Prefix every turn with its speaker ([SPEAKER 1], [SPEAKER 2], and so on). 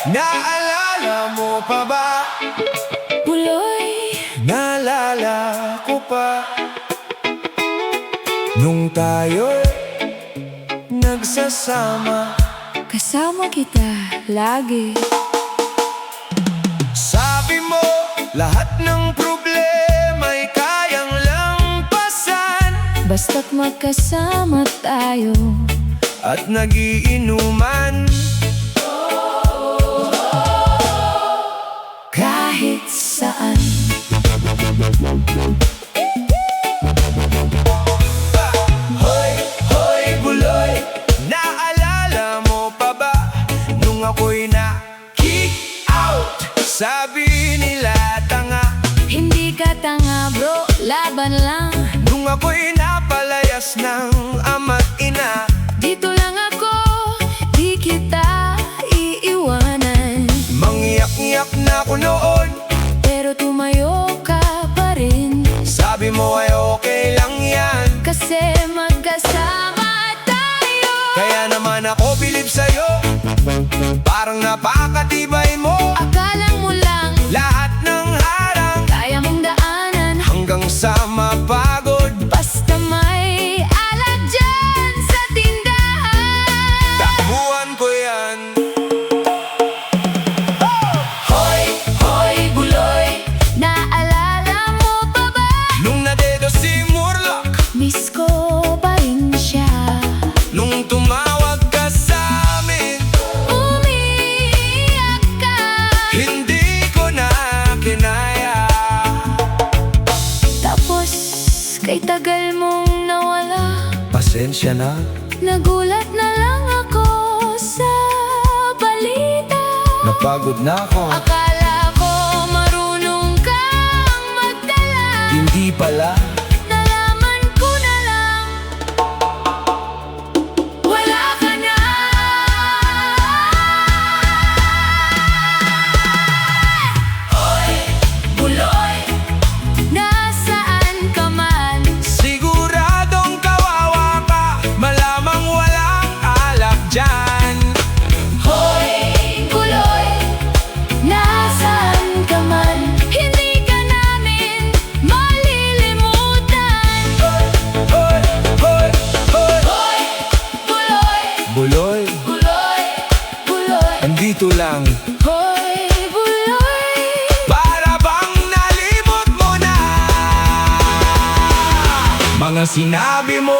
[SPEAKER 1] Naalala mo pa ba?
[SPEAKER 2] Buloy,
[SPEAKER 1] Naalala ko pa nung tayo'y nagsasama.
[SPEAKER 2] kasama kita lagi.
[SPEAKER 1] Sabi mo, lahat ng problema'y kayang lampasan.
[SPEAKER 2] Basta't magkasama tayo.
[SPEAKER 1] At nagiinuman
[SPEAKER 2] Kahit saan.
[SPEAKER 1] Hoy, hoy, buloy, naalala mo pa ba nung ako'y na-kick out? Sabi nila tanga,
[SPEAKER 2] Hindi ka tanga bro, laban lang.
[SPEAKER 1] nung ako'y napalayas ng ama't ina.
[SPEAKER 2] Dito lang ako, di kita iiwanan.
[SPEAKER 1] Mangyak-ngyak na ako noon,
[SPEAKER 2] Pero tumayo ka pa rin.
[SPEAKER 1] sabi mo ay okay lang yan.
[SPEAKER 2] Kasi magkasama tayo.
[SPEAKER 1] Kaya naman ako bilib sa'yo, parang napakatibay mo.
[SPEAKER 2] Akala mo lang,
[SPEAKER 1] Lahat ng harang
[SPEAKER 2] kaya mong daanan.
[SPEAKER 1] hanggang sa mapagod.
[SPEAKER 2] Basta may alak dyan sa tindahan.
[SPEAKER 1] Takbuhan ko yan.
[SPEAKER 2] Hoy, hoy, buloy, naalala mo pa ba?
[SPEAKER 1] Nung nadedo si Murloc,
[SPEAKER 2] Miss ko pa rin siya.
[SPEAKER 1] nung tumawag ka sa amin,
[SPEAKER 2] Umiiyak ka.
[SPEAKER 1] hindi ko na kinaya.
[SPEAKER 2] Tapos, kay tagal mong nawala.
[SPEAKER 1] Pasensya na.
[SPEAKER 2] Nagulat na lang ako sa balita.
[SPEAKER 1] Napagod na ako.
[SPEAKER 2] Akala ko marunong kang magdala.
[SPEAKER 1] Hindi pala.
[SPEAKER 2] Nalaman ko na lang, wala ka na. Hoy, buloy, nasaan ka man?
[SPEAKER 1] Siguradong kawawa ka, malamang walang alak dyan.
[SPEAKER 2] Hoy, buloy, nasaan ka man? Hindi ka namin malilimutan.
[SPEAKER 1] Hoy, hoy, hoy.
[SPEAKER 2] Hoy, buloy,
[SPEAKER 1] Buloy,
[SPEAKER 2] buloy, buloy.
[SPEAKER 1] andito lang.
[SPEAKER 2] Hoy, buloy,
[SPEAKER 1] Para bang nalimot mo na mga sinabi mo.